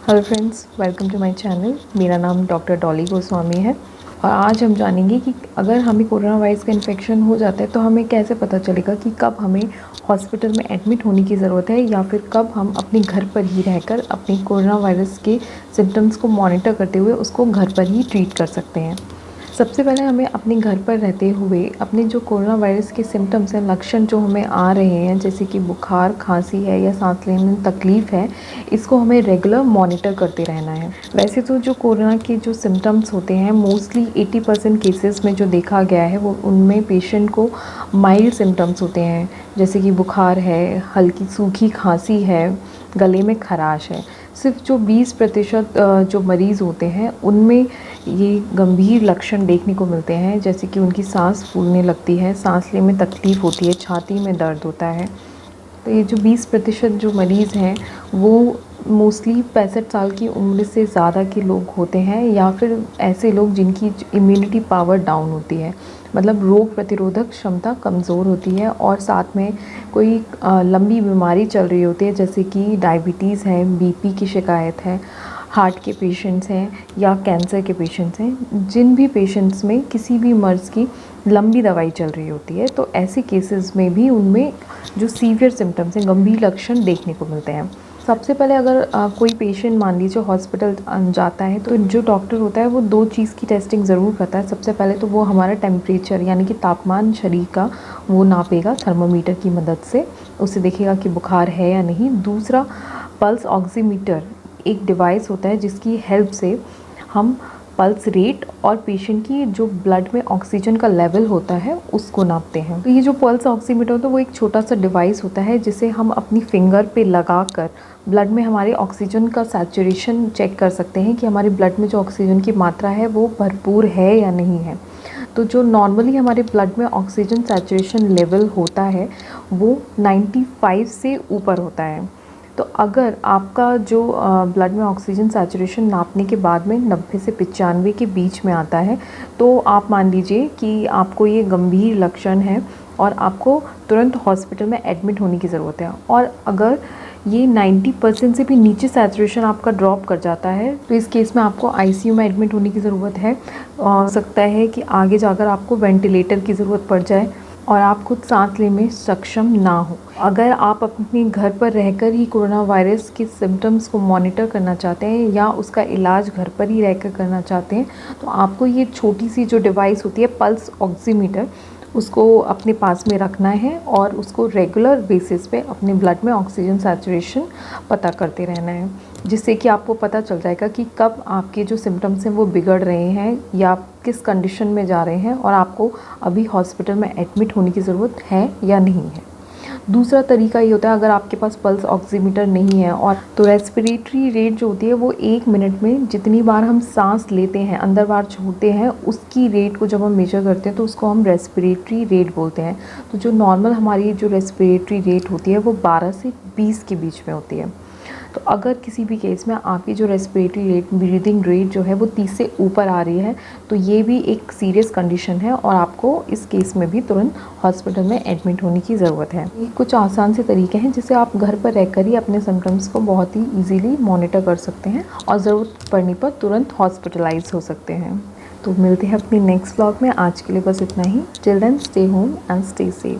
Hello friends, welcome to my channel. मेरा नाम doctor Dolly Goswami है और आज हम जानेंगे कि अगर हमें कोरोना वायरस का इन्फेक्शन हो जाता है तो हमें कैसे पता चलेगा कि कब हमें हॉस्पिटल में एडमिट होने की ज़रूरत है या फिर कब हम अपने घर पर ही रहकर अपनी कोरोना वायरस के सिम्टम्स को मॉनिटर करते हुए उसको घर पर ही ट्रीट कर सकते हैं। सबसे पहले हमें अपने घर पर रहते हुए अपने जो कोरोना वायरस के सिम्टम्स हैं, लक्षण जो हमें आ रहे हैं, जैसे कि बुखार, खांसी है या सांस लेने में तकलीफ़ है, इसको हमें रेगुलर मॉनिटर करते रहना है। वैसे तो जो कोरोना के जो सिम्टम्स होते हैं, मोस्टली 80% केसेस में जो देखा गया है वो उनमें पेशेंट को माइल्ड सिम्टम्स होते हैं, जैसे कि बुखार है, हल्की सूखी खांसी है, गले में खराश है। सिर्फ जो 20% जो मरीज़ होते हैं उनमें ये गंभीर लक्षण देखने को मिलते हैं, जैसे कि उनकी सांस फूलने लगती है, सांस लेने में तकलीफ़ होती है, छाती में दर्द होता है। तो ये जो 20% जो मरीज़ हैं वो मोस्टली 65 साल की उम्र से ज़्यादा के लोग होते हैं या फिर ऐसे लोग जिनकी इम्यूनिटी पावर डाउन होती है, मतलब रोग प्रतिरोधक क्षमता कमज़ोर होती है और साथ में कोई लंबी बीमारी चल रही होती है, जैसे कि डायबिटीज़ है, बीपी की शिकायत है, हार्ट के पेशेंट्स हैं या कैंसर के पेशेंट्स हैं। जिन भी पेशेंट्स में किसी भी मर्ज़ की लंबी दवाई चल रही होती है तो ऐसे केसेस में भी उनमें जो सीवियर सिम्टम्स हैं, गंभीर लक्षण देखने को मिलते हैं। सबसे पहले अगर कोई पेशेंट मान लीजिए हॉस्पिटल जाता है तो जो डॉक्टर होता है वो दो चीज़ की टेस्टिंग ज़रूर करता है। सबसे पहले तो वो हमारा टेम्परेचर यानी कि तापमान शरीर का वो नापेगा थर्मामीटर की मदद से, उससे देखेगा कि बुखार है या नहीं। दूसरा, पल्स ऑक्सीमीटर एक डिवाइस होता है जिसकी हेल्प से हम पल्स रेट और पेशेंट की जो ब्लड में ऑक्सीजन का लेवल होता है उसको नापते हैं। तो ये जो पल्स ऑक्सीमीटर होता है वो एक छोटा सा डिवाइस होता है जिसे हम अपनी फिंगर पे लगाकर ब्लड में हमारे ऑक्सीजन का सैचुरेशन चेक कर सकते हैं कि हमारे ब्लड में जो ऑक्सीजन की मात्रा है वो भरपूर है या नहीं है। तो जो नॉर्मली हमारे ब्लड में ऑक्सीजन सैचुरेशन लेवल होता है वो 95 से ऊपर होता है। तो अगर आपका जो ब्लड में ऑक्सीजन सैचुरेशन नापने के बाद में 90 से 95 के बीच में आता है तो आप मान लीजिए कि आपको ये गंभीर लक्षण है और आपको तुरंत हॉस्पिटल में एडमिट होने की ज़रूरत है। और अगर ये 90% से भी नीचे सैचुरेशन आपका ड्रॉप कर जाता है तो इस केस में आपको आईसीयू में एडमिट होने की ज़रूरत है। हो सकता है कि आगे जाकर आपको वेंटिलेटर की ज़रूरत पड़ जाए और आप खुद सांस लेने में सक्षम ना हो। अगर आप अपने घर पर रहकर ही कोरोना वायरस के सिम्टम्स को मॉनिटर करना चाहते हैं या उसका इलाज घर पर ही रहकर करना चाहते हैं तो आपको ये छोटी सी जो डिवाइस होती है पल्स ऑक्सीमीटर, उसको अपने पास में रखना है और उसको रेगुलर बेसिस पे अपने ब्लड में ऑक्सीजन सैचुरेशन पता करते रहना है, जिससे कि आपको पता चल जाएगा कि कब आपके जो सिम्टम्स हैं वो बिगड़ रहे हैं या किस कंडीशन में जा रहे हैं और आपको अभी हॉस्पिटल में एडमिट होने की ज़रूरत है या नहीं है। दूसरा तरीका ये होता है, अगर आपके पास पल्स ऑक्सीमीटर नहीं है और तो रेस्पिरेटरी रेट जो होती है वो 1 मिनट में जितनी बार हम सांस लेते हैं, अंदर बाहर छोड़ते हैं, उसकी रेट को जब हम मेजर करते हैं तो उसको हम रेस्पिरेटरी रेट बोलते हैं। तो जो नॉर्मल हमारी जो रेस्पिरेटरी रेट होती है वो 12 से 20 के बीच में होती है। तो अगर किसी भी केस में आपकी जो रेस्पिरेटरी रेट, ब्रीदिंग रेट जो है वो 30 से ऊपर आ रही है तो ये भी एक सीरियस कंडीशन है और आपको इस केस में भी तुरंत हॉस्पिटल में एडमिट होने की ज़रूरत है। ये कुछ आसान से तरीके हैं जिससे आप घर पर रहकर ही अपने सिम्टम्स को बहुत ही ईजीली मॉनिटर कर सकते हैं और ज़रूरत पड़ने पर तुरंत हॉस्पिटलाइज हो सकते हैं। तो मिलते हैं अपनी नेक्स्ट व्लॉग में। आज के लिए बस इतना ही। Till then stay home and stay safe.